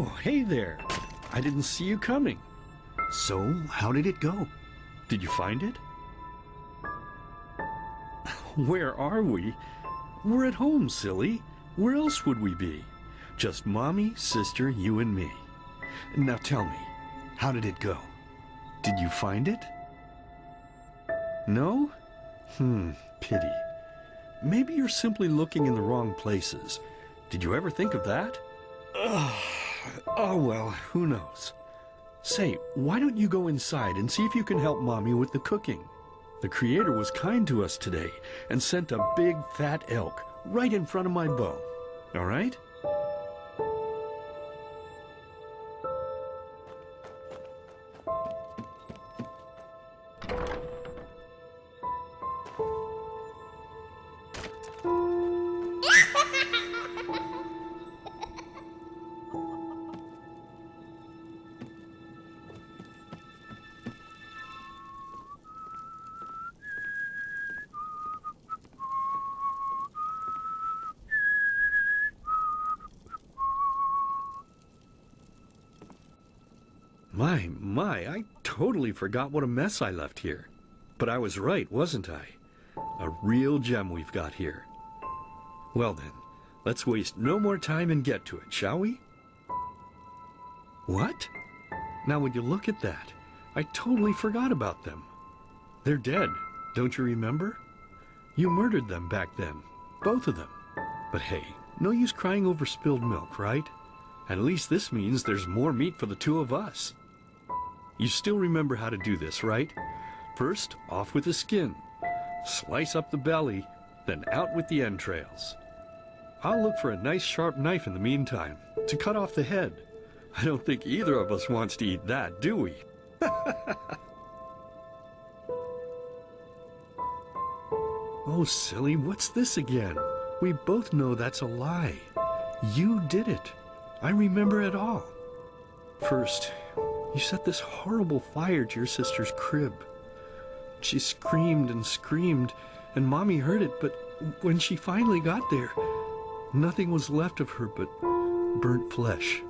Oh, hey there. I didn't see you coming. So, how did it go? Did you find it? Where are we? We're at home, silly. Where else would we be? Just Mommy, sister, you and me. Now tell me, how did it go? Did you find it? No? Pity. Maybe you're simply looking in the wrong places. Did you ever think of that? Oh well, who knows. Say, why don't you go inside and see if you can help Mommy with the cooking? The Creator was kind to us today and sent a big fat elk right in front of my bow. All right? My, I totally forgot what a mess I left here. But I was right, wasn't I? A real gem we've got here. Well then, let's waste no more time and get to it, shall we? What? Now when you look at that, I totally forgot about them. They're dead, don't you remember? You murdered them back then, both of them. But hey, no use crying over spilled milk, right? At least this means there's more meat for the two of us. You still remember how to do this, right? First, off with the skin. Slice up the belly, then out with the entrails. I'll look for a nice sharp knife in the meantime, to cut off the head. I don't think either of us wants to eat that, do we? Oh, silly, what's this again? We both know that's a lie. You did it. I remember it all. First, you set this horrible fire to your sister's crib. She screamed and screamed, and Mommy heard it, but when she finally got there, nothing was left of her but burnt flesh.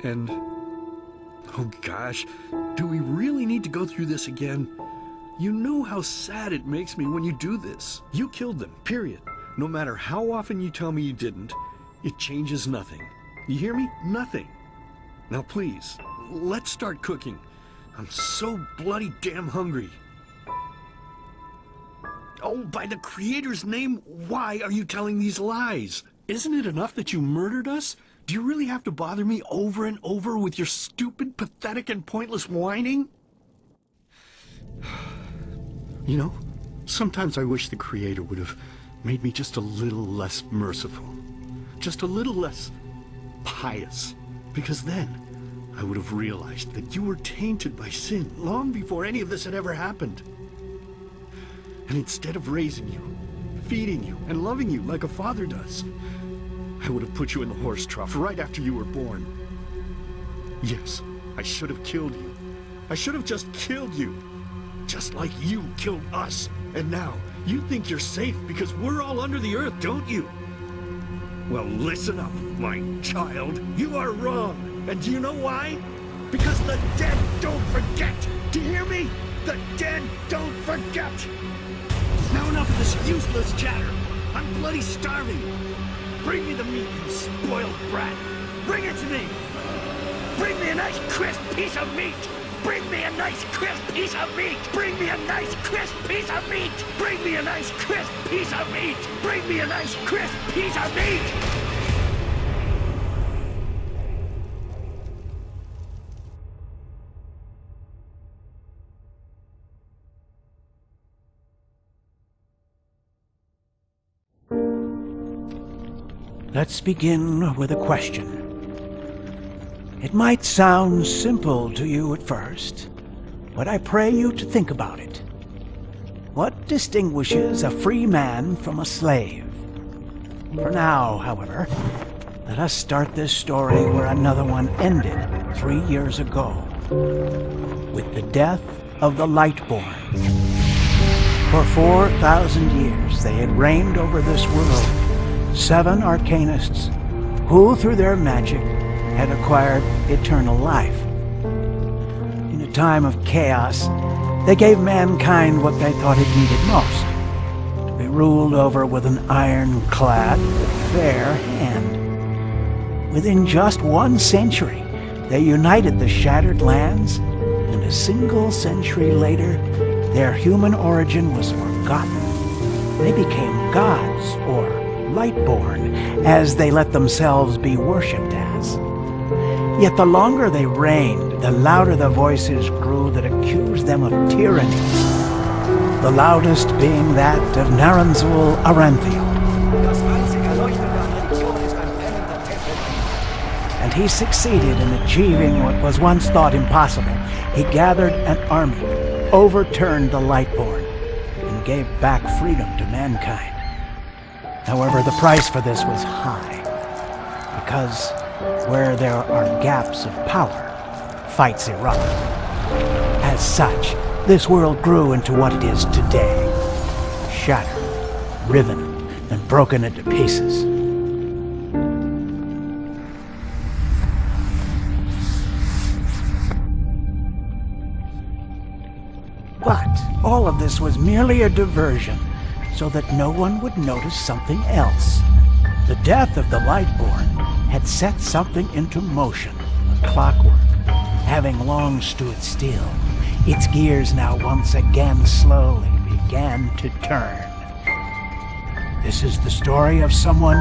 And, oh gosh, do we really need to go through this again? You know how sad it makes me when you do this. You killed them, period. No matter how often you tell me you didn't, it changes nothing. You hear me? Nothing. Now please, let's start cooking. I'm so bloody damn hungry. Oh, by the Creator's name, why are you telling these lies? Isn't it enough that you murdered us? Do you really have to bother me over and over with your stupid, pathetic, and pointless whining? You know, sometimes I wish the Creator would have made me just a little less merciful. Just a little less pious. Because then I would have realized that you were tainted by sin long before any of this had ever happened. And instead of raising you, feeding you, and loving you like a father does, I would have put you in the horse trough right after you were born. Yes, I should have killed you. I should have just killed you. Just like you killed us. And now, you think you're safe because we're all under the earth, don't you? Well, listen up, my child. You are wrong. And do you know why? Because the dead don't forget. Do you hear me? The dead don't forget. Now enough of this useless chatter. I'm bloody starving. Bring me the meat, you spoiled brat. Bring it to me. Bring me a nice crisp piece of meat. Bring me a nice crisp piece of meat. Bring me a nice crisp piece of meat. Bring me a nice crisp piece of meat. Bring me a nice crisp piece of meat. Let's begin with a question. It might sound simple to you at first, but I pray you to think about it. What distinguishes a free man from a slave? For now, however, let us start this story where another one ended 3 years ago, with the death of the Lightborn. For 4,000 years they had reigned over this world, 7 arcanists who, through their magic, had acquired eternal life. In a time of chaos, they gave mankind what they thought it needed most, to be ruled over with an ironclad, fair hand. Within just 1 century, they united the shattered lands, and a single century later, their human origin was forgotten. They became gods, or Lightborn, as they let themselves be worshipped as. Yet the longer they reigned, the louder the voices grew that accused them of tyranny, the loudest being that of Naranzul Aranthiel. And he succeeded in achieving what was once thought impossible. He gathered an army, overturned the Lightborn, and gave back freedom to mankind. However, the price for this was high, because where there are gaps of power, fights erupt. As such, this world grew into what it is today, shattered, riven, and broken into pieces. But all of this was merely a diversion, so that no one would notice something else. The death of the Lightborn had set something into motion, a clockwork, having long stood still. Its gears now once again slowly began to turn. This is the story of someone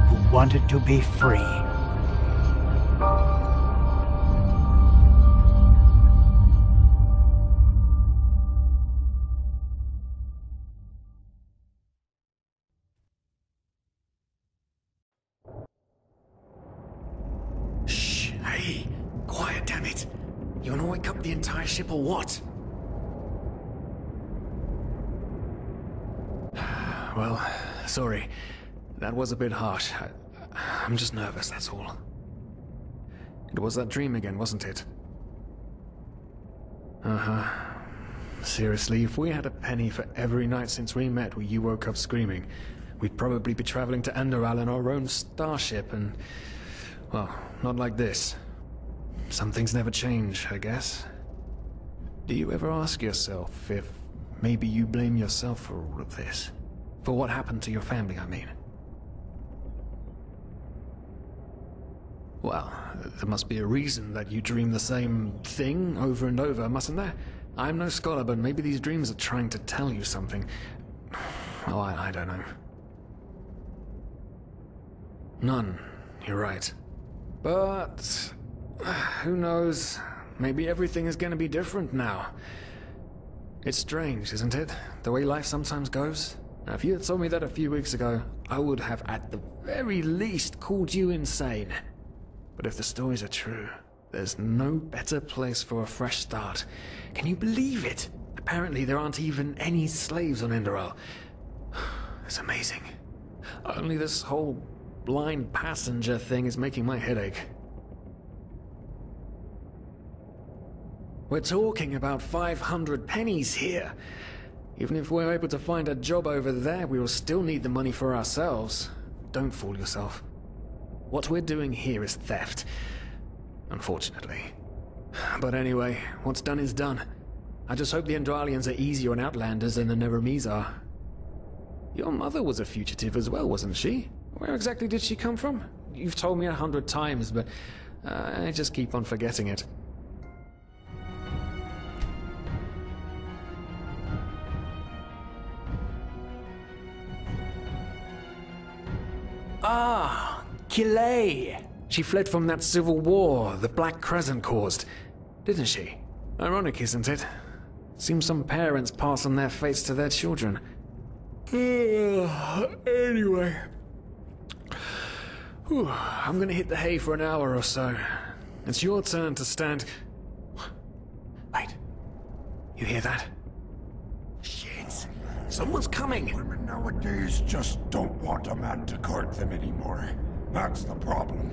who wanted to be free. Quiet, damn it! You wanna wake up the entire ship or what? Well, sorry. That was a bit harsh. I'm just nervous, that's all. It was that dream again, wasn't it? Uh-huh. Seriously, if we had a penny for every night since we met where you woke up screaming, we'd probably be traveling to Enderal in our own starship and... well, not like this. Some things never change, I guess. Do you ever ask yourself if maybe you blame yourself for all of this? For what happened to your family, I mean? Well, there must be a reason that you dream the same thing over and over, mustn't there? I'm no scholar, but maybe these dreams are trying to tell you something. Oh, I don't know. None, you're right. But... who knows? Maybe everything is going to be different now. It's strange, isn't it? The way life sometimes goes. Now, if you had told me that a few weeks ago, I would have at the very least called you insane. But if the stories are true, there's no better place for a fresh start. Can you believe it? Apparently there aren't even any slaves on Enderal. It's amazing. Only this whole blind passenger thing is making my head ache. We're talking about 500 pennies here. Even if we're able to find a job over there, we will still need the money for ourselves. Don't fool yourself. What we're doing here is theft. Unfortunately. But anyway, what's done is done. I just hope the Endralians are easier on Outlanders than the Neramis are. Your mother was a fugitive as well, wasn't she? Where exactly did she come from? You've told me 100 times, but I just keep on forgetting it. Ah, Kile. She fled from that civil war the Black Crescent caused, didn't she? Ironic, isn't it? Seems some parents pass on their fates to their children. Anyway. Whew, I'm gonna hit the hay for an hour or so. It's your turn to stand... Wait. You hear that? Shit. Someone's coming! Women nowadays just don't want a man to court them anymore. That's the problem.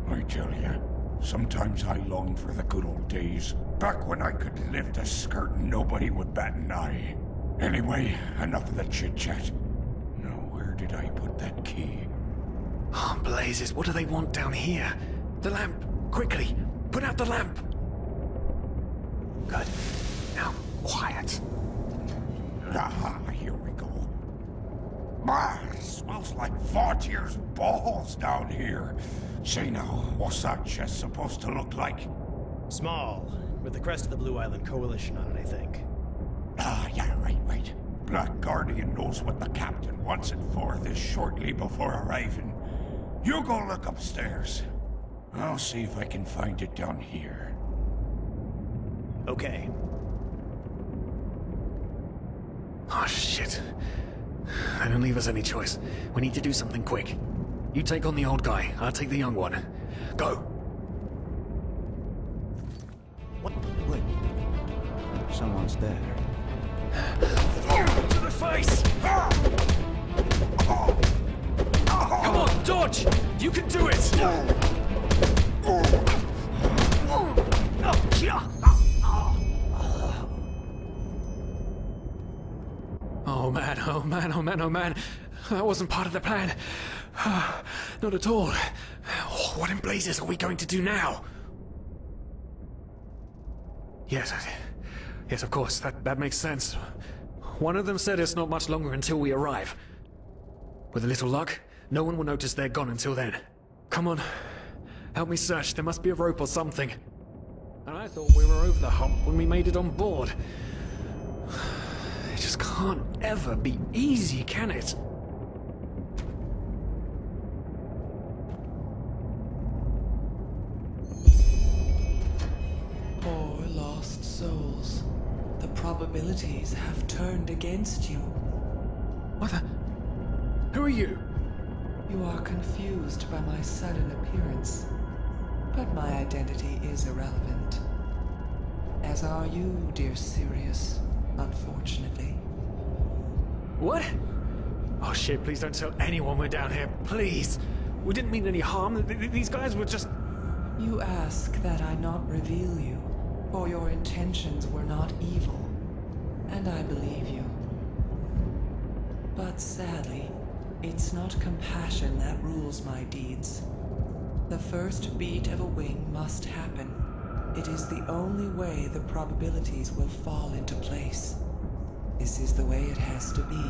I tell you, sometimes I long for the good old days, back when I could lift a skirt and nobody would bat an eye. Anyway, enough of the chit-chat. Now, where did I put that key? Oh, blazes, what do they want down here? The lamp! Quickly! Put out the lamp! Good. Now, quiet. Ah, here we go. Ah, it smells like Vaughtier's balls down here. Say now, what's that chest supposed to look like? Small, with the crest of the Blue Island Coalition on it, I think. Ah, yeah, right. Black Guardian knows what the captain wants it for this shortly before arriving. You go look upstairs. I'll see if I can find it down here. Okay. Oh, shit. They don't leave us any choice. We need to do something quick. You take on the old guy, I'll take the young one. Go! What? Wait. Someone's there. To the face! Come on, dodge! You can do it! Oh man. That wasn't part of the plan. Not at all. What in blazes are we going to do now? Yes, of course, that makes sense. One of them said it's not much longer until we arrive. With a little luck, no one will notice they're gone until then. Come on, help me search. There must be a rope or something. And I thought we were over the hump when we made it on board. It just can't ever be easy, can it? Poor lost souls. The probabilities have turned against you. What the? Who are you? You are confused by my sudden appearance, but my identity is irrelevant. As are you, dear Sirius, unfortunately. What? Oh shit, please don't tell anyone we're down here, please! We didn't mean any harm, these guys were just... You ask that I not reveal you, for your intentions were not evil, and I believe you. But sadly, it's not compassion that rules my deeds. The first beat of a wing must happen. It is the only way the probabilities will fall into place. This is the way it has to be.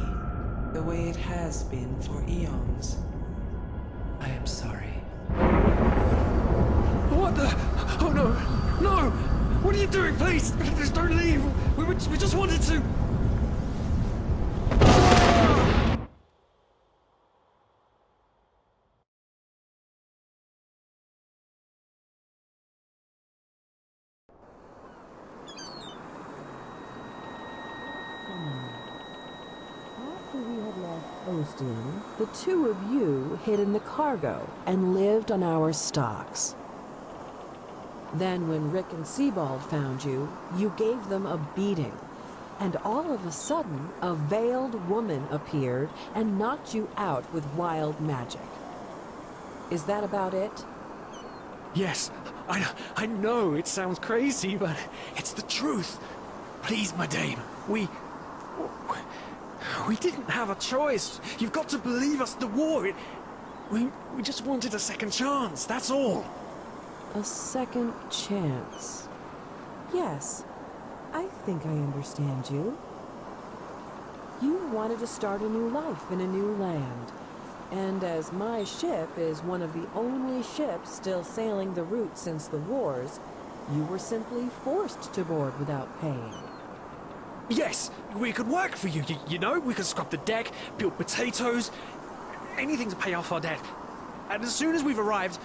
The way it has been for eons. I am sorry. What the? Oh no! No! What are you doing, please? Just don't leave! We just wanted to... After we had left Osteen, the two of you hid in the cargo and lived on our stocks. Then when Rick and Sebald found you, you gave them a beating. And all of a sudden, a veiled woman appeared and knocked you out with wild magic. Is that about it? Yes, I know it sounds crazy, but it's the truth. Please, my dame, we didn't have a choice. You've got to believe us, the war, we just wanted a second chance, that's all. A second chance. Yes, I think I understand you. You wanted to start a new life in a new land. And as my ship is one of the only ships still sailing the route since the wars, you were simply forced to board without paying. Yes, we could work for you, you know? We could scrub the deck, build potatoes, anything to pay off our debt. And as soon as we've arrived...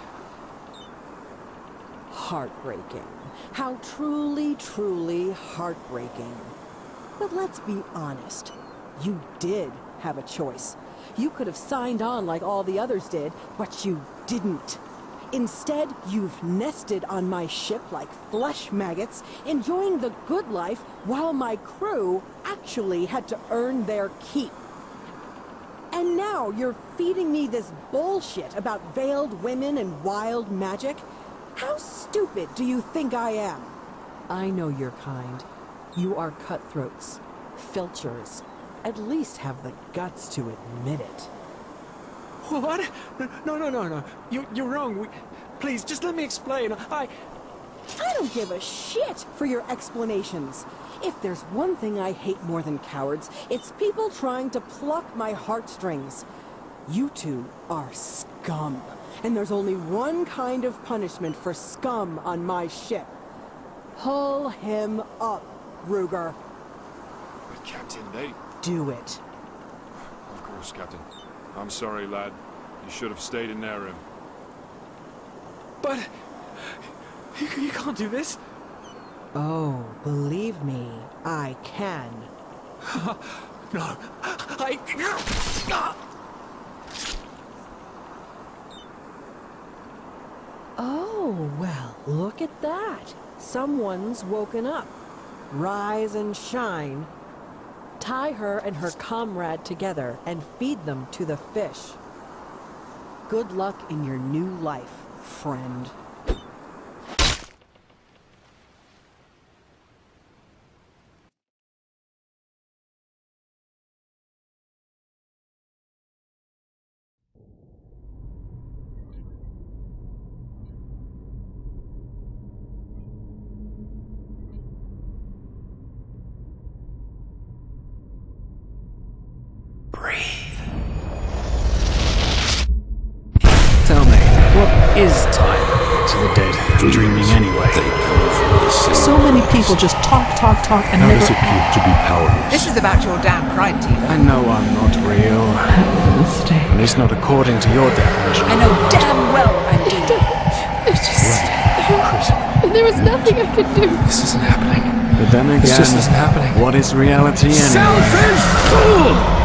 Heartbreaking. How truly, truly heartbreaking. But let's be honest. You did have a choice. You could have signed on like all the others did, but you didn't. Instead, you've nested on my ship like flesh maggots, enjoying the good life while my crew actually had to earn their keep. And now you're feeding me this bullshit about veiled women and wild magic? How stupid do you think I am? I know your kind. You are cutthroats, filchers. At least have the guts to admit it. What? No. You're wrong. Please, just let me explain. I don't give a shit for your explanations. If there's one thing I hate more than cowards, it's people trying to pluck my heartstrings. You two are scum. And there's only one kind of punishment for scum on my ship. Pull him up, Ruger. But Captain, they... Do it. Of course, Captain. I'm sorry, lad. You should have stayed in their room. But... You can't do this. Oh, believe me, I can. No, Oh, well, look at that. Someone's woken up. Rise and shine. Tie her and her comrade together and feed them to the fish. Good luck in your new life, friend. Tell me, what is time to the dead? Dreaming anyway. So many people just talk, and How never does it feel to be powerless? This is about your damn pride, team. I know I'm not real. At least not according to your definition. I know damn well I'm doing. It's just... There was nothing I could do. This isn't happening. But then again, This just isn't happening. what is reality anyway? Selfish fool!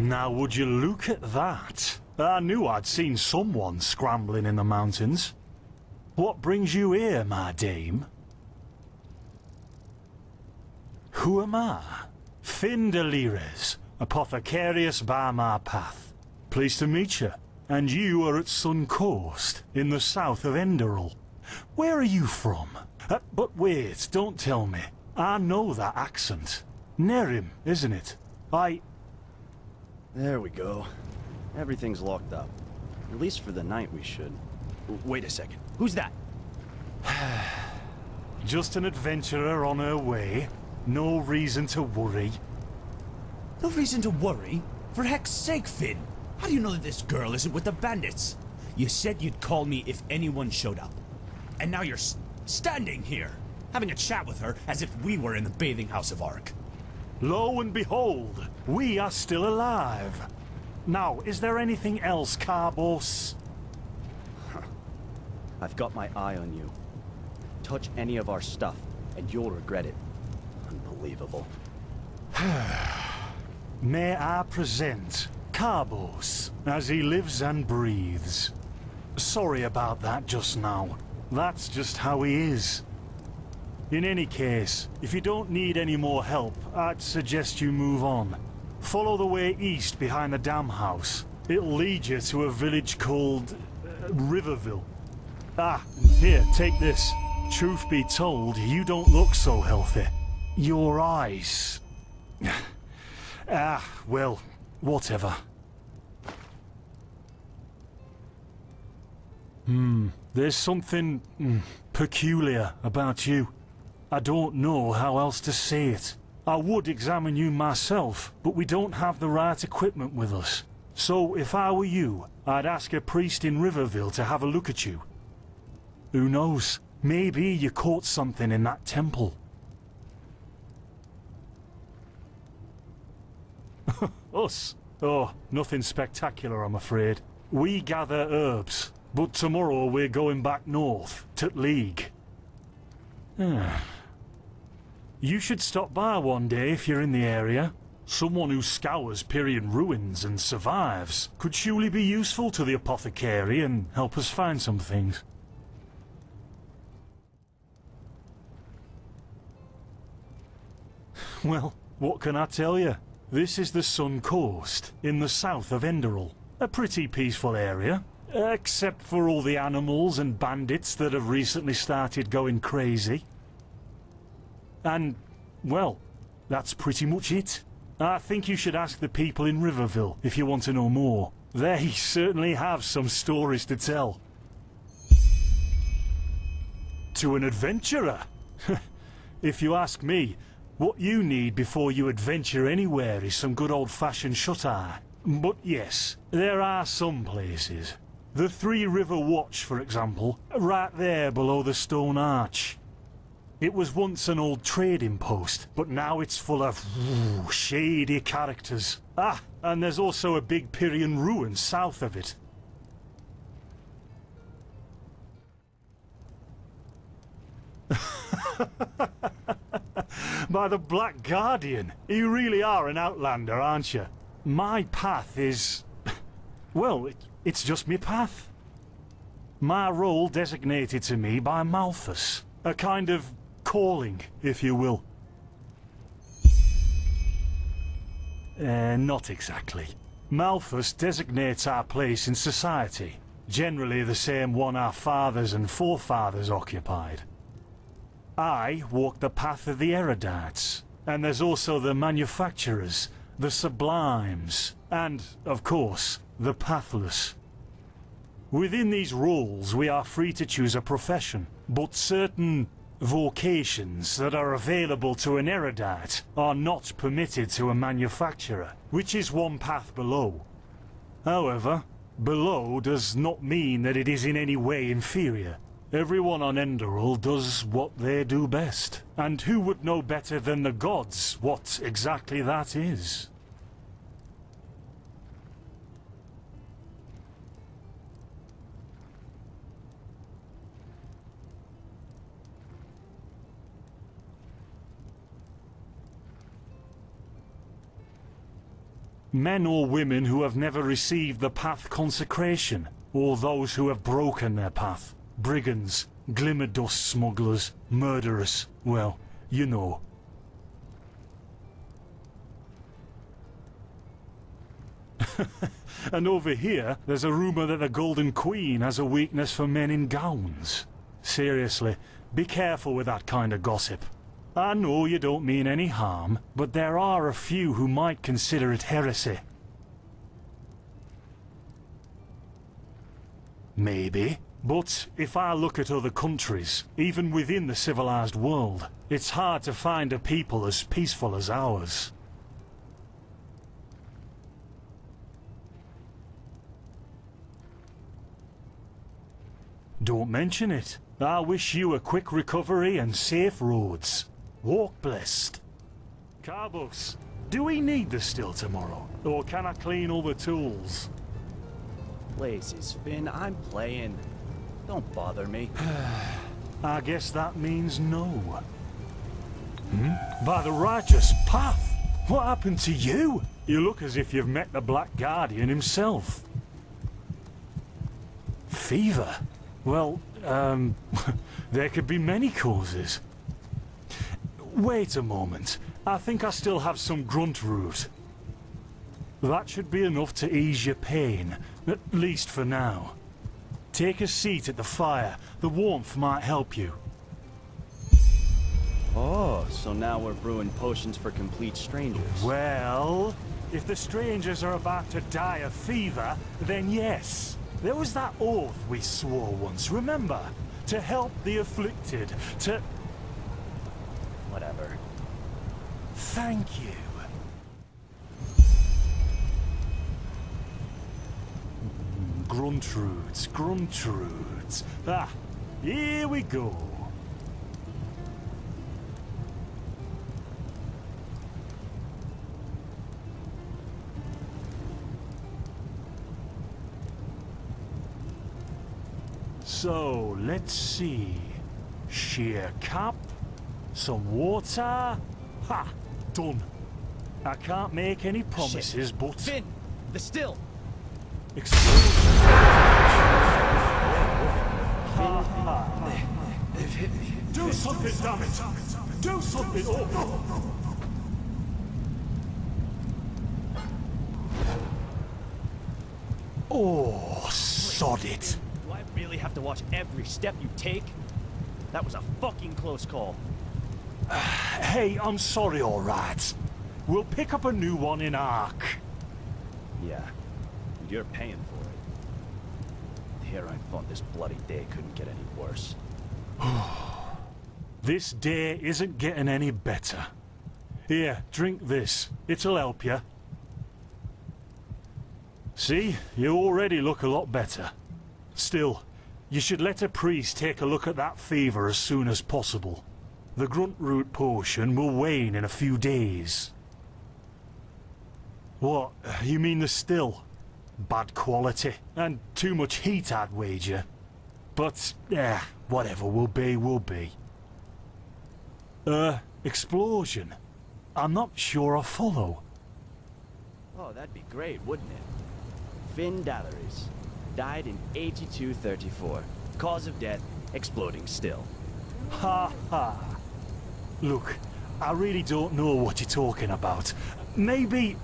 Now would you look at that? I knew I'd seen someone scrambling in the mountains. What brings you here, my dame? Who am I? Findelires, apothecarius by my path. Pleased to meet you. And you are at Sun Coast, in the south of Enderal. Where are you from? But wait, don't tell me. I know that accent. Nerim, isn't it? There we go. Everything's locked up. At least for the night we should. Wait a second. Who's that? Just an adventurer on her way. No reason to worry. No reason to worry? For heck's sake, Finn! How do you know that this girl isn't with the bandits? You said you'd call me if anyone showed up. And now you're standing here, having a chat with her as if we were in the bathing house of Ark. Lo and behold, we are still alive. Now, is there anything else, Carbos? I've got my eye on you. Touch any of our stuff, and you'll regret it. Unbelievable. May I present Carbos, as he lives and breathes. Sorry about that just now. That's just how he is. In any case, if you don't need any more help, I'd suggest you move on. Follow the way east behind the dam house. It'll lead you to a village called Riverville. Ah, here, take this. Truth be told, you don't look so healthy. Your eyes... well, whatever. There's something peculiar about you. I don't know how else to say it. I would examine you myself, but we don't have the right equipment with us. So if I were you, I'd ask a priest in Riverville to have a look at you. Who knows? Maybe you caught something in that temple. Us? Oh, nothing spectacular, I'm afraid. We gather herbs, but tomorrow we're going back north, to League. You should stop by one day if you're in the area. Someone who scours Pyrian ruins and survives could surely be useful to the apothecary and help us find some things. Well, what can I tell you? This is the Sun Coast, in the south of Enderal. A pretty peaceful area, except for all the animals and bandits that have recently started going crazy. And, well, that's pretty much it. I think you should ask the people in Riverville if you want to know more. They certainly have some stories to tell. To an adventurer? If you ask me, what you need before you adventure anywhere is some good old-fashioned shut-eye. But yes, there are some places. The Three River Watch, for example, right there below the stone arch. It was once an old trading post, but now it's full of shady characters. Ah, and there's also a big Pyrian ruin south of it. By the Black Guardian, you really are an outlander, aren't you? My path is... well, it's just me path. My role designated to me by Malthus. A kind of calling, if you will. Not exactly. Malthus designates our place in society, generally the same one our fathers and forefathers occupied. I walk the path of the erudites, and there's also the manufacturers, the sublimes, and, of course, the pathless. Within these roles, we are free to choose a profession, but certain vocations that are available to an erudite are not permitted to a manufacturer, which is one path below. However, below does not mean that it is in any way inferior. Everyone on Enderal does what they do best, and who would know better than the gods what exactly that is? Men or women who have never received the path consecration, or those who have broken their path. Brigands, glimmer dust smugglers, murderers, well, you know. And over here, there's a rumor that the Golden Queen has a weakness for men in gowns. Seriously, be careful with that kind of gossip. I know you don't mean any harm, but there are a few who might consider it heresy. Maybe. But if I look at other countries, even within the civilized world, it's hard to find a people as peaceful as ours. Don't mention it. I wish you a quick recovery and safe roads. Walk blessed. Carbos, do we need the still tomorrow? Or can I clean all the tools? Blazes, Finn, I'm playing. Don't bother me. I guess that means no. By the righteous path! What happened to you? You look as if you've met the Black Guardian himself. Fever? Well, there could be many causes. Wait a moment. I think I still have some grunt root. That should be enough to ease your pain, at least for now. Take a seat at the fire. The warmth might help you. Oh, so now we're brewing potions for complete strangers. Well, if the strangers are about to die of fever, then yes. There was that oath we swore once, remember? To help the afflicted, to... Whatever. Thank you. Gruntroods, Gruntroods. Ah, here we go. So, let's see. Sheer cap, some water. Ha! Done. I can't make any promises, Shit. but... Finn! The still! Explosion! They've hit me. Do something, damn it! Do something! Oh, sod it! Do I really have to watch every step you take? That was a fucking close call. Hey, I'm sorry, alright. We'll pick up a new one in Ark. Yeah, and you're paying for it. Here I thought this bloody day couldn't get any worse. This day isn't getting any better. Here, drink this. It'll help you. See? You already look a lot better. Still, you should let a priest take a look at that fever as soon as possible. The grunt root potion will wane in a few days. What? You mean the still? Bad quality, and too much heat, I'd wager. But, whatever will be, will be. Explosion? I'm not sure I follow. Oh, that'd be great, wouldn't it? Finn Dalleries. Died in 8234. Cause of death, exploding still. Ha ha. Look, I really don't know what you're talking about. Maybe...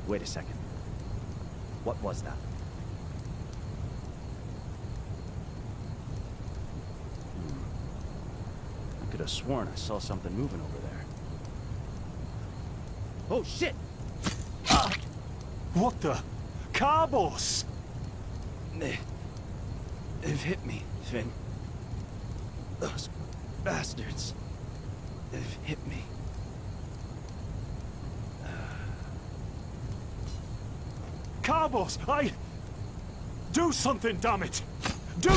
Wait a second. What was that? I could have sworn I saw something moving over there. Oh, shit! What the? Carbos! They've hit me, Finn. Those bastards. They've hit me. Carbos, Do something, damn it! Do...